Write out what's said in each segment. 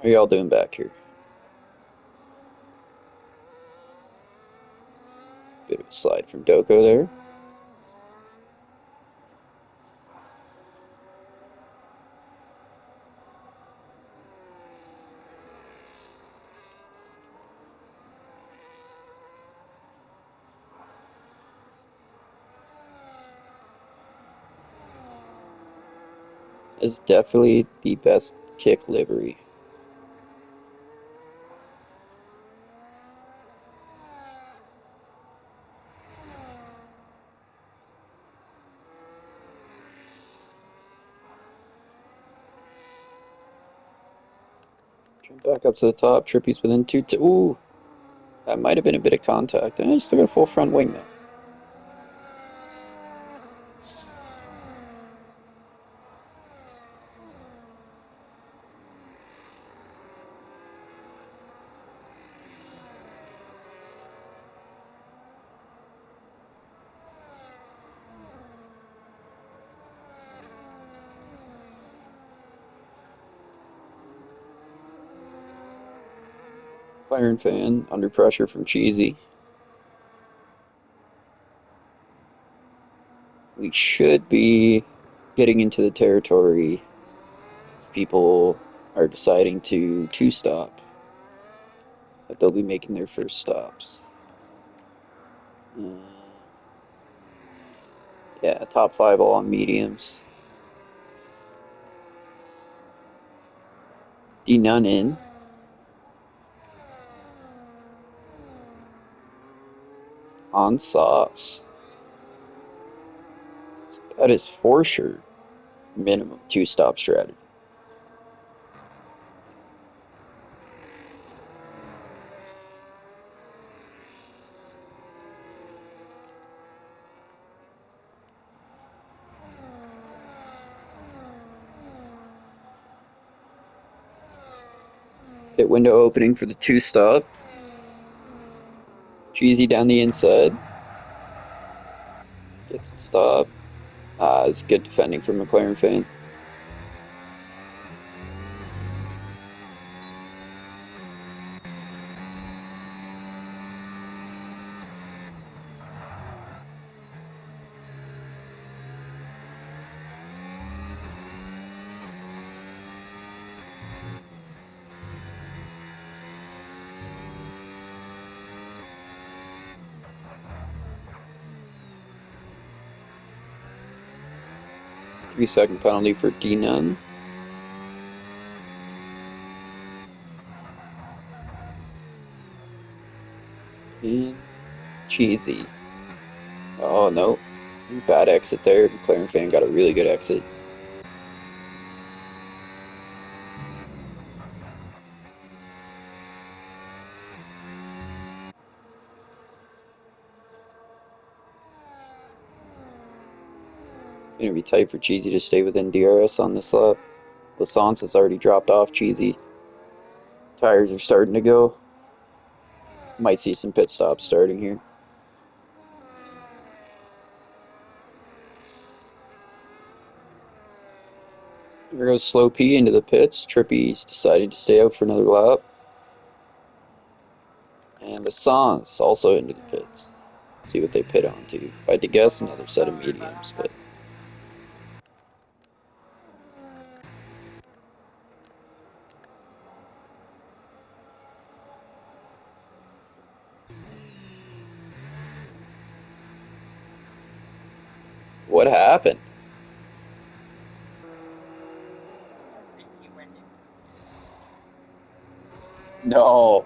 How y'all doing back here? Bit of a slide from Doko there. Is definitely the best kick livery. Jump back up to the top. Trippy's within two. Ooh, that might have been a bit of contact. And I still got a full front wing though. Claren fan under pressure from Cheesy. We should be getting into the territory if people are deciding to two-stop. That they'll be making their first stops. Uh, yeah, top five all on mediums. D none in. On softs. That is for sure minimum two-stop strategy. Hit window opening for the two-stop. Cheesy down the inside. Gets the stop. It's good defending from McLaren Faint. 3-second penalty for D none. And Cheesy. Oh no. Bad exit there. McLaren Fan got a really good exit. Gonna be tight for Cheesy to stay within DRS on this lap. Lasance has already dropped off Cheesy. Tires are starting to go. Might see some pit stops starting here. There goes Slow P into the pits. Trippy's deciding to stay out for another lap. And Assange also into the pits. See what they pit onto. If I had to guess, another set of mediums, but what happened? No.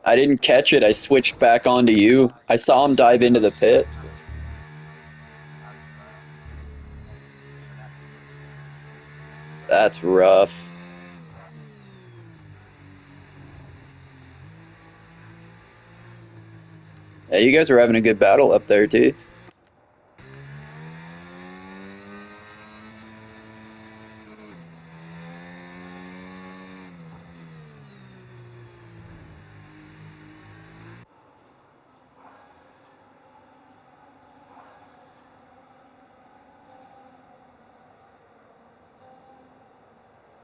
I didn't catch it. I switched back onto you. I saw him dive into the pits. That's rough. Yeah, you guys are having a good battle up there, too.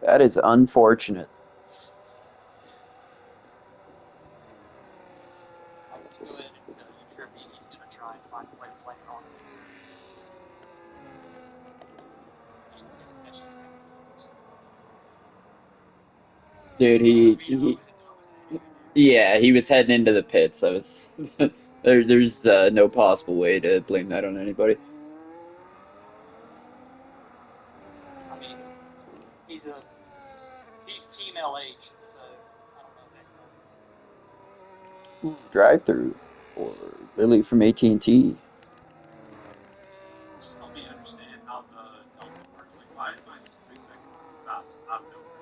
That is unfortunate. I can just go ahead and tell you, Trippy, he's gonna try and find a way to blame it on me. That's just how he is. Dude, yeah, he was heading into the pits. I was there's no possible way to blame that on anybody. I mean, he's a he's Team LH, so I don't know if that tells you anything. Drive through or Lily from AT&T. Help me understand how the Delta works. Like, why is mine just 3 seconds faster? I have no clue.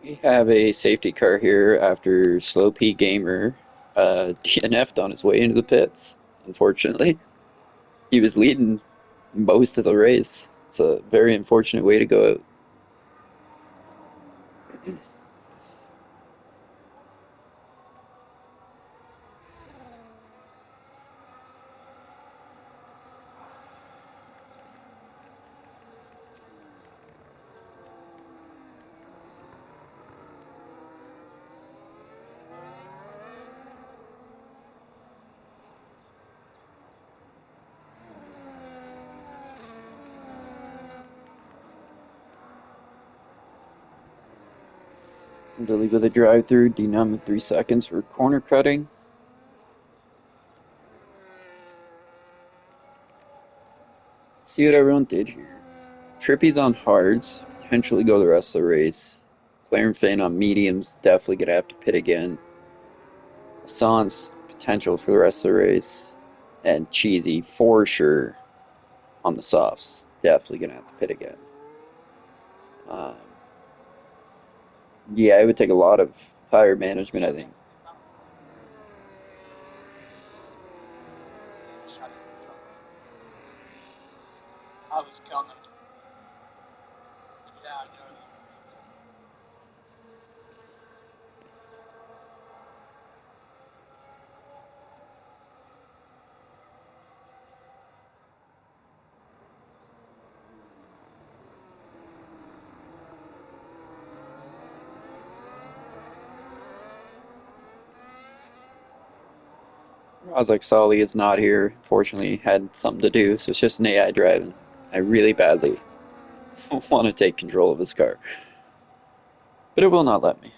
We have a safety car here after Slow P Gamer DNF'd on his way into the pits. Unfortunately, he was leading most of the race. It's a very unfortunate way to go out. Lily with a drive through, denum in 3 seconds for corner cutting. See what everyone did here. Trippy's on hards, potentially go the rest of the race. Claire and Fane on mediums, definitely gonna have to pit again. Hassan's potential for the rest of the race. And Cheesy, for sure, on the softs, definitely gonna have to pit again. Um, yeah, it would take a lot of tire management, I think. Shot into the truck. I was coming. Yeah, I know you were. Rozak Sali is not here. Fortunately, had something to do, so it's just an AI driving. I really badly want to take control of his car, but it will not let me.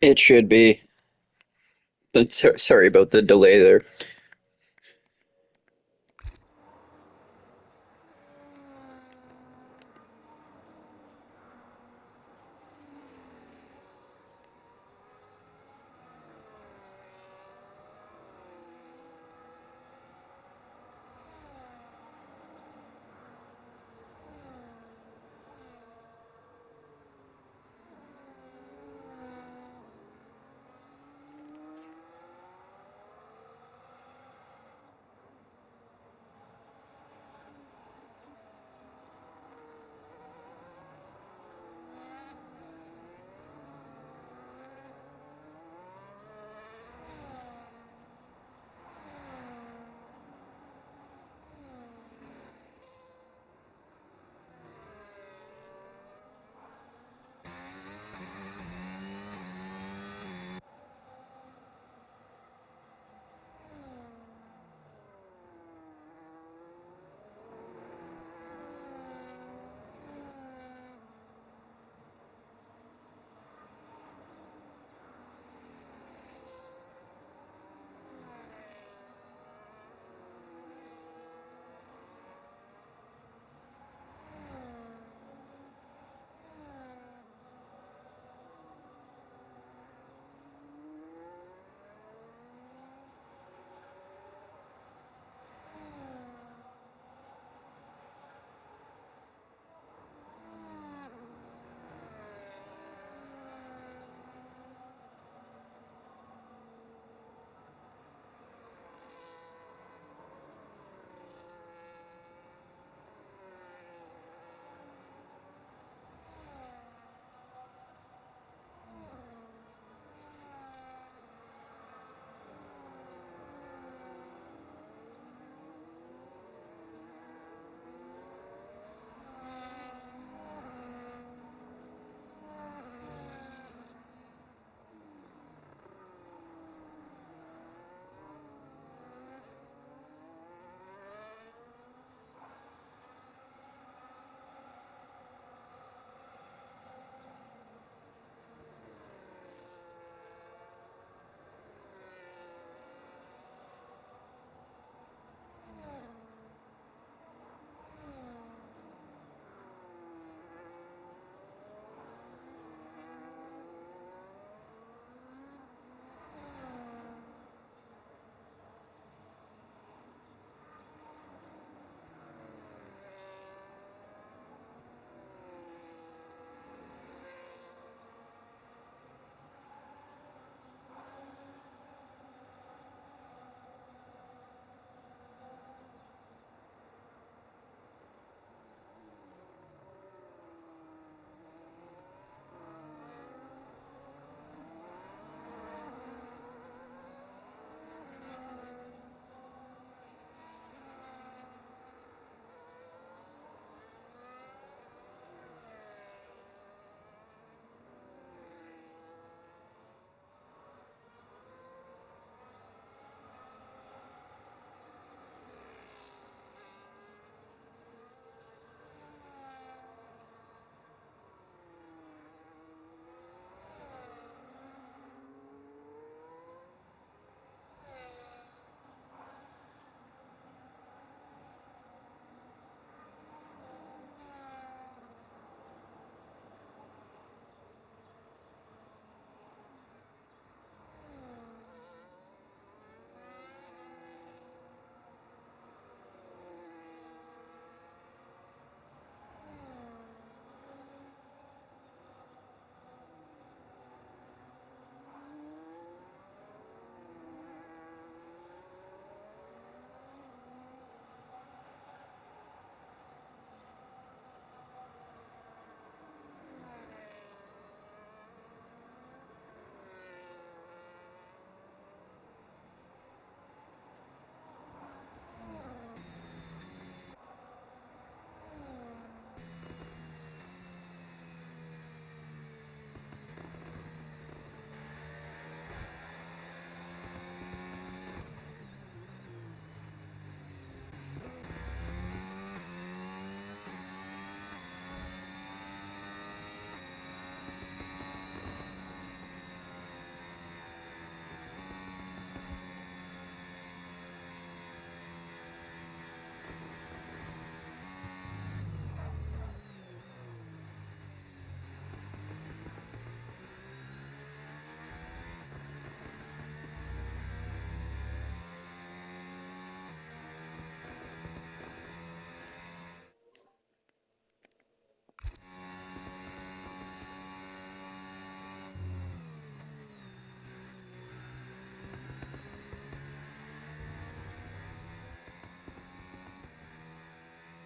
It should be. Sorry about the delay there.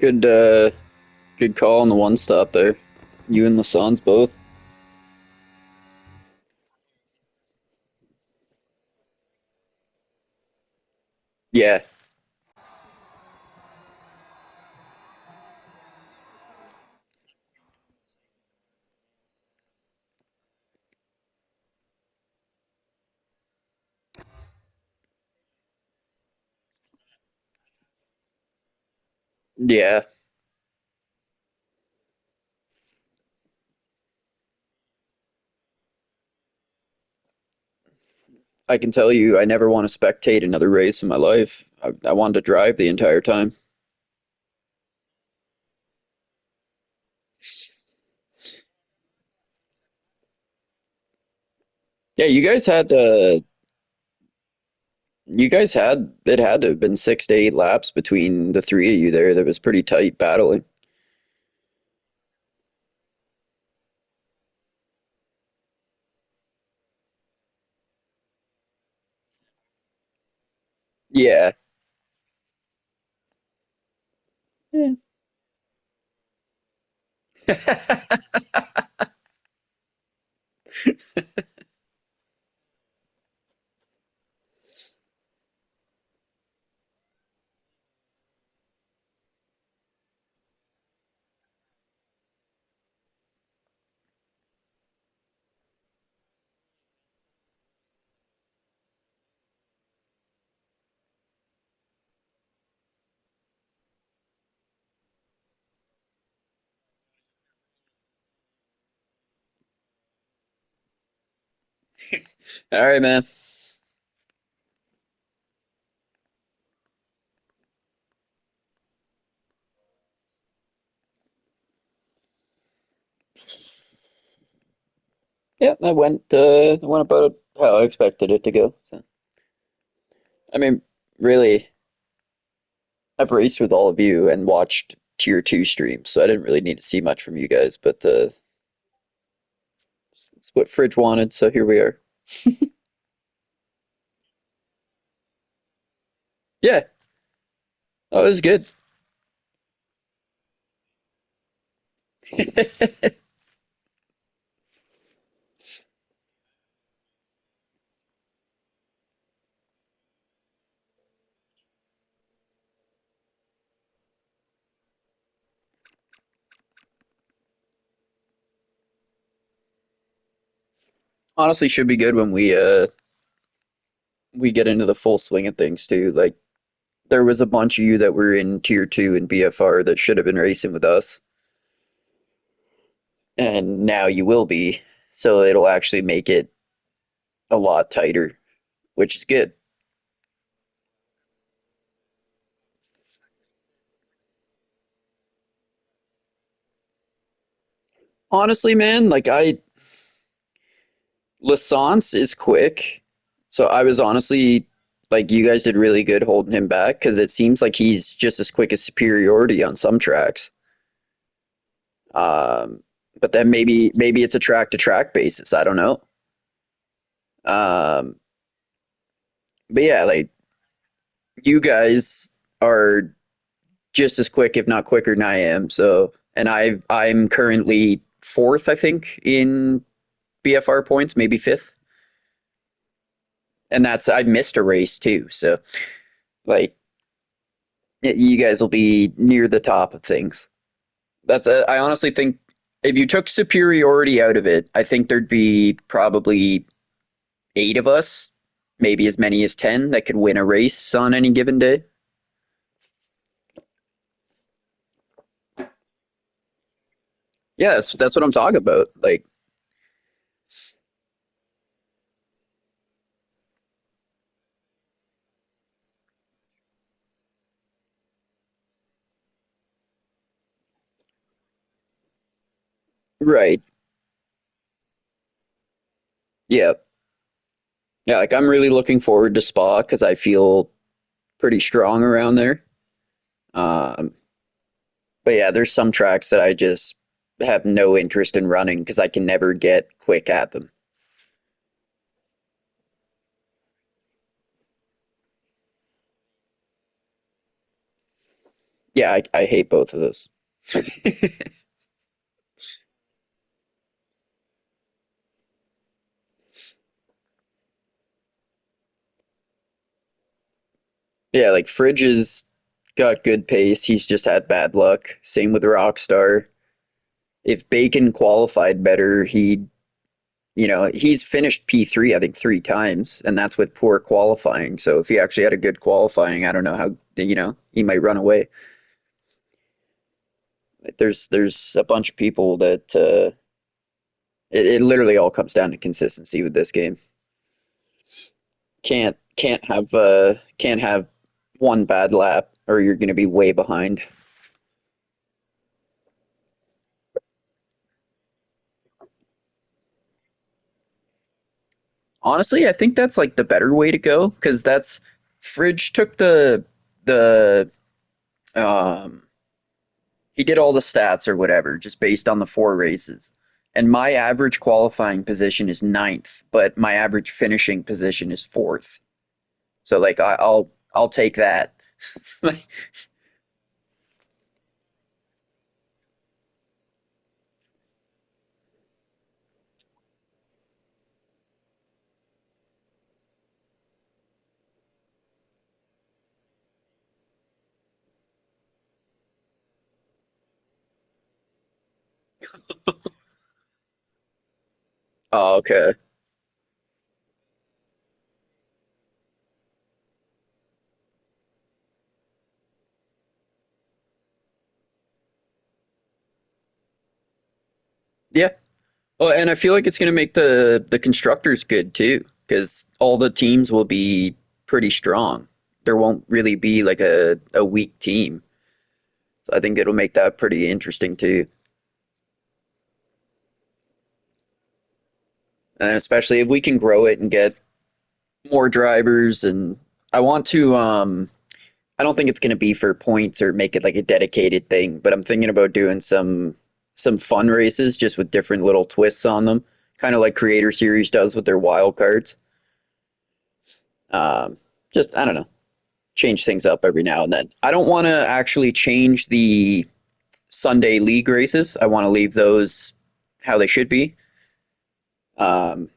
Good, good call on the one stop there. You and Lassans both. Yeah, yeah. I can tell you, I never want to spectate another race in my life. I wanted to drive the entire time. Yeah, you guys had it had to have been 6 to 8 laps between the three of you there. That was pretty tight battling. Yeah. Yeah. All right, man. Yeah, I went about how I expected it to go. So, I mean, really, I've raced with all of you and watched tier two streams, so I didn't really need to see much from you guys, but it's what Fridge wanted, so here we are. Yeah, oh, it was good. Honestly, should be good when we get into the full swing of things too. Like there was a bunch of you that were in tier two and BFR that should have been racing with us, and now you will be. So it'll actually make it a lot tighter, which is good. Honestly, man, Licence is quick, so I was honestly like you guys did really good holding him back because it seems like he's just as quick as Superiority on some tracks. Um, but then maybe it's a track to track basis. I don't know. Um, but yeah, like you guys are just as quick, if not quicker than I am. So, and I'm currently fourth, I think, in BFR points, maybe fifth, and that's I missed a race too. So, like, you guys will be near the top of things. I honestly think if you took superiority out of it, I think there'd be probably eight of us, maybe as many as 10 that could win a race on any given day. Yes, that's what I'm talking about. Like, right. Yeah. Yeah, like I'm really looking forward to Spa because I feel pretty strong around there. Um, but yeah, there's some tracks that I just have no interest in running because I can never get quick at them. Yeah, I hate both of those. Yeah, like Fridge has got good pace. He's just had bad luck. Same with Rockstar. If Bacon qualified better, he's finished P3, I think, 3 times, and that's with poor qualifying. So if he actually had a good qualifying, I don't know how, he might run away. Like, there's a bunch of people that it literally all comes down to consistency with this game. Can't have one bad lap or you're going to be way behind. Honestly, I think that's like the better way to go because that's Fridge took the um he did all the stats or whatever just based on the 4 races. And my average qualifying position is ninth, but my average finishing position is fourth. So like I'll take that. Oh, okay. Yeah. Well, and I feel like it's going to make the constructors good too, because all the teams will be pretty strong. There won't really be like a weak team. So I think it'll make that pretty interesting too. And especially if we can grow it and get more drivers and I want to I don't think it's going to be for points or make it like a dedicated thing, but I'm thinking about doing some fun races just with different little twists on them, kind of like Creator Series does with their wild cards. Um, just I don't know, change things up every now and then. I don't want to actually change the Sunday league races. I want to leave those how they should be. Um,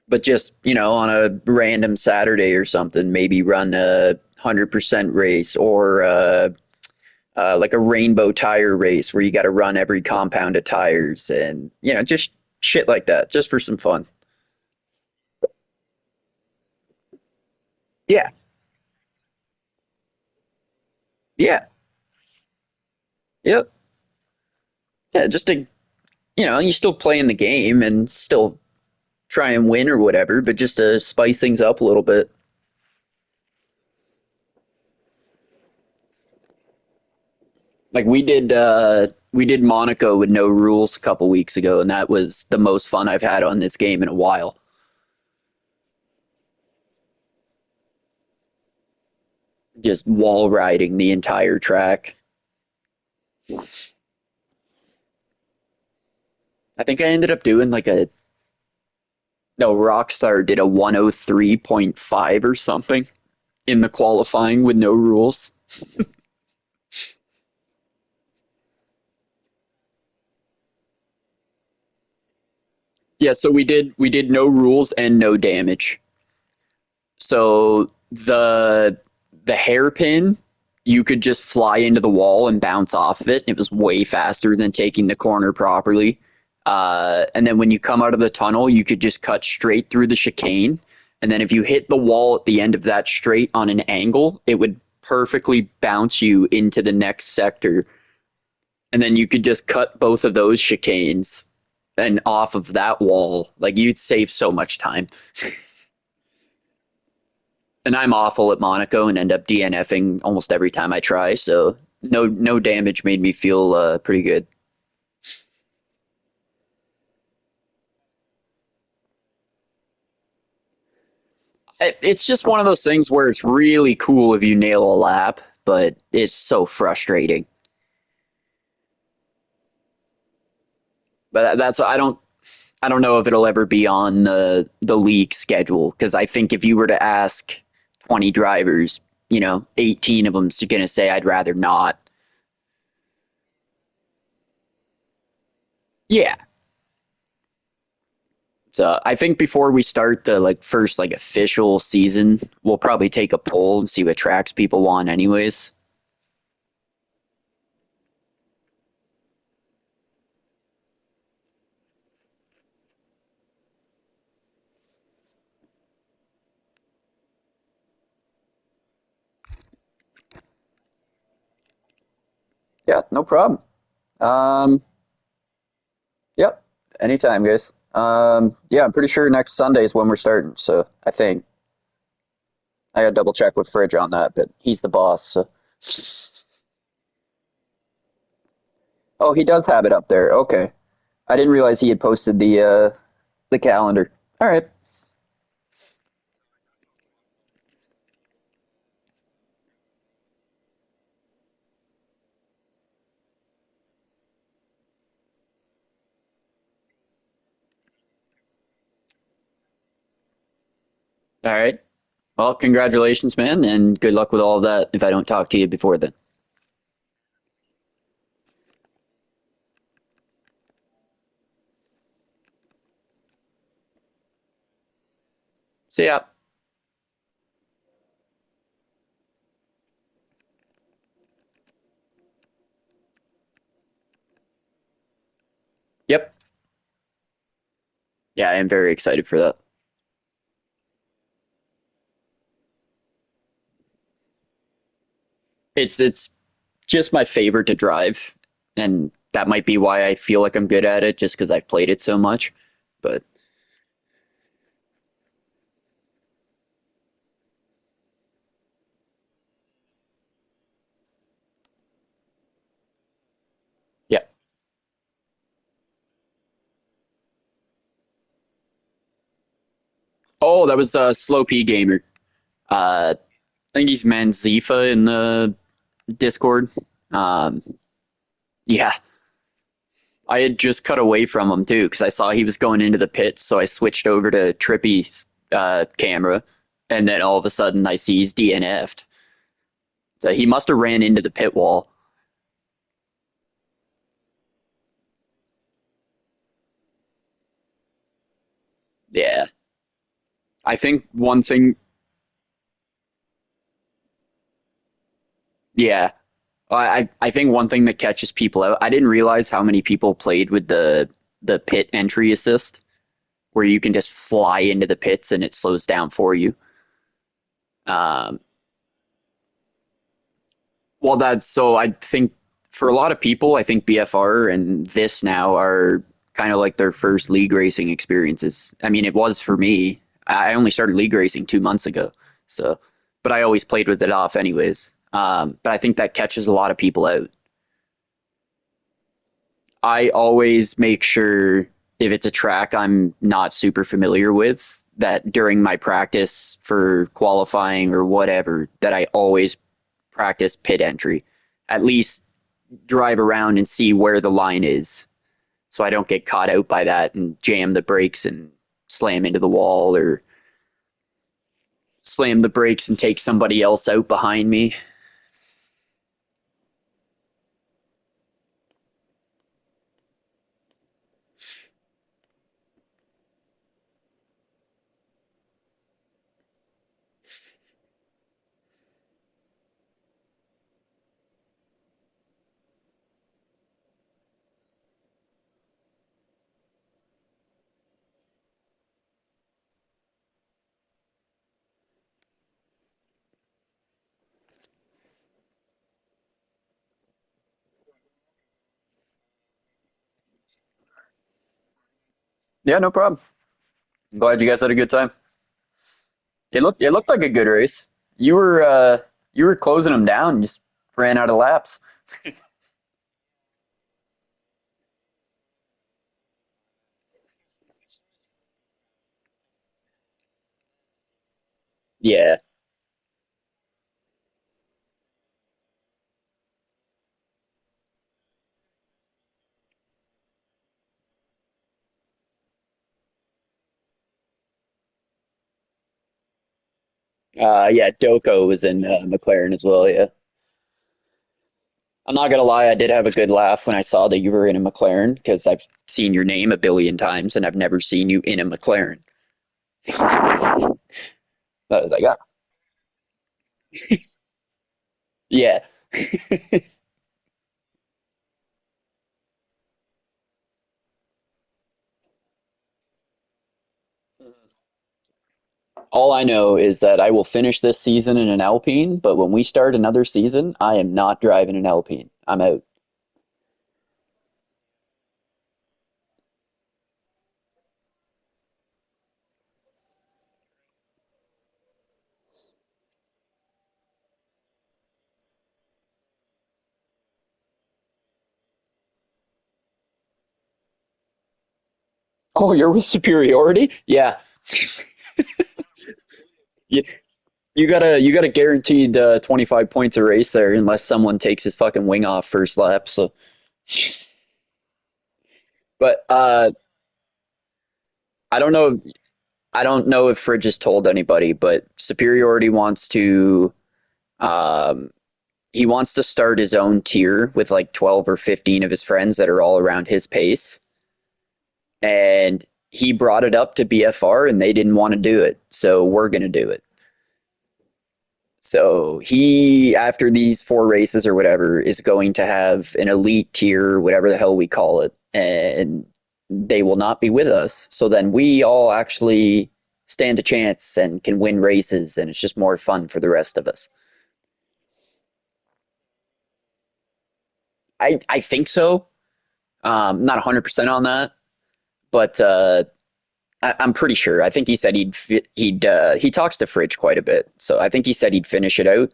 but just on a random Saturday or something, maybe run a 100% race or like a rainbow tire race where you got to run every compound of tires and just shit like that, just for some fun. Yeah, yeah, yep, yeah. Just to you still playing the game and still try and win or whatever, but just to spice things up a little bit. Like we did Monaco with no rules a couple weeks ago, and that was the most fun I've had on this game in a while. Just wall riding the entire track. I think I ended up doing like a no Rockstar did a 103.5 or something in the qualifying with no rules. Yeah, so we did no rules and no damage. So the hairpin, you could just fly into the wall and bounce off of it. It was way faster than taking the corner properly. And then when you come out of the tunnel, you could just cut straight through the chicane. And then if you hit the wall at the end of that straight on an angle, it would perfectly bounce you into the next sector. And then you could just cut both of those chicanes and off of that wall. Like you'd save so much time. And I'm awful at Monaco and end up DNFing almost every time I try. So no damage made me feel pretty good. It's just one of those things where it's really cool if you nail a lap, but it's so frustrating. But that's I don't know if it'll ever be on the league schedule because I think if you were to ask 20 drivers, 18 of them's going to say I'd rather not. Yeah. So I think before we start the like first like official season, we'll probably take a poll and see what tracks people want anyways. Yeah, no problem. Um, yep. Anytime, guys. Yeah, I'm pretty sure next Sunday is when we're starting, so I think I gotta double check with Fridge on that, but he's the boss, so oh, he does have it up there. Okay. I didn't realize he had posted the calendar. All right. All right. Well, congratulations, man, and good luck with all of that if I don't talk to you before then. See ya. Yep. Yeah, I am very excited for that. It's just my favorite to drive, and that might be why I feel like I'm good at it, just because I've played it so much. But yeah. Oh, that was Slow P Gamer. I think he's Manzifa in the Discord. Um, yeah, I had just cut away from him too because I saw he was going into the pits, so I switched over to Trippy's camera, and then all of a sudden I see he's DNF'd. So he must have ran into the pit wall. Yeah, I think one thing. Yeah, I think one thing that catches people out. I didn't realize how many people played with the pit entry assist, where you can just fly into the pits and it slows down for you. Um, well, that's so. I think for a lot of people, I think BFR and this now are kind of like their first league racing experiences. I mean, it was for me. I only started league racing 2 months ago, so but I always played with it off anyways. But I think that catches a lot of people out. I always make sure if it's a track I'm not super familiar with that during my practice for qualifying or whatever that I always practice pit entry. At least drive around and see where the line is so I don't get caught out by that and jam the brakes and slam into the wall or slam the brakes and take somebody else out behind me. Yeah, no problem. I'm glad you guys had a good time. It looked like a good race. You were closing them down, just ran out of laps. Yeah. Yeah, Doko was in McLaren as well, yeah. I'm not gonna lie, I did have a good laugh when I saw that you were in a McLaren because I've seen your name a billion times and I've never seen you in a McLaren. I was like, ah, yeah. All I know is that I will finish this season in an Alpine, but when we start another season, I am not driving an Alpine. I'm out. Oh, you're with superiority? Yeah. You, you got a guaranteed 25 points a race there unless someone takes his fucking wing off first lap. So, but I don't know. I don't know if Fridge has told anybody, but superiority wants to um, he wants to start his own tier with like 12 or 15 of his friends that are all around his pace. And he brought it up to BFR and they didn't want to do it. So we're going to do it. So he, after these four races or whatever, is going to have an elite tier, whatever the hell we call it, and they will not be with us. So then we all actually stand a chance and can win races, and it's just more fun for the rest of us. I think so. Not 100% on that, but I'm pretty sure. I think he said he talks to Fridge quite a bit, so I think he said he'd finish it out.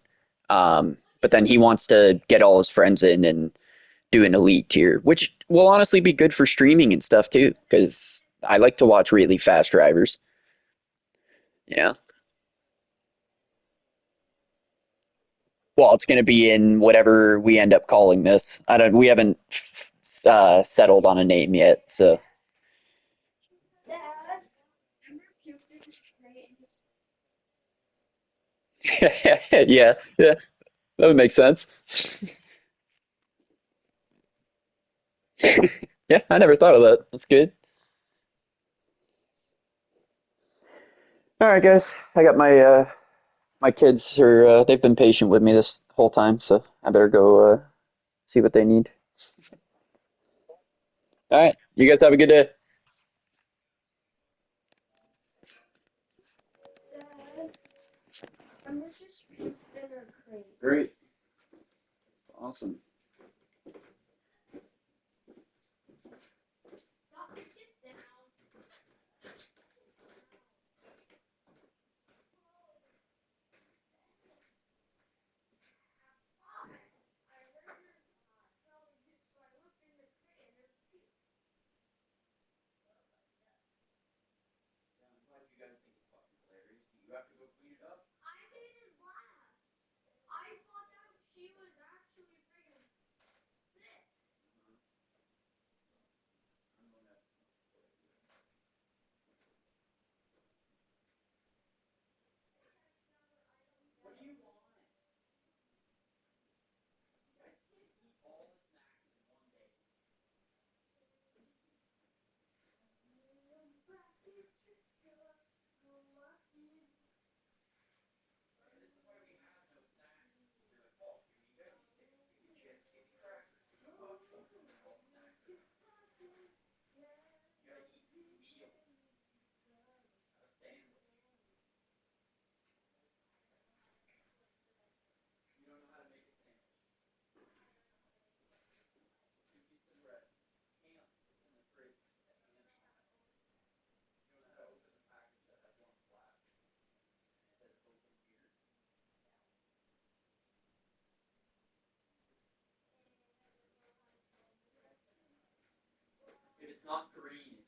But then he wants to get all his friends in and do an elite tier, which will honestly be good for streaming and stuff too, because I like to watch really fast drivers. You know, well, it's going to be in whatever we end up calling this. I don't. We haven't settled on a name yet, so yeah, yeah, that would make sense. Yeah, I never thought of that. That's good. All right, guys, I got my kids are they've been patient with me this whole time, so I better go see what they need. All right, you guys have a good day. Great, awesome. If it's not green,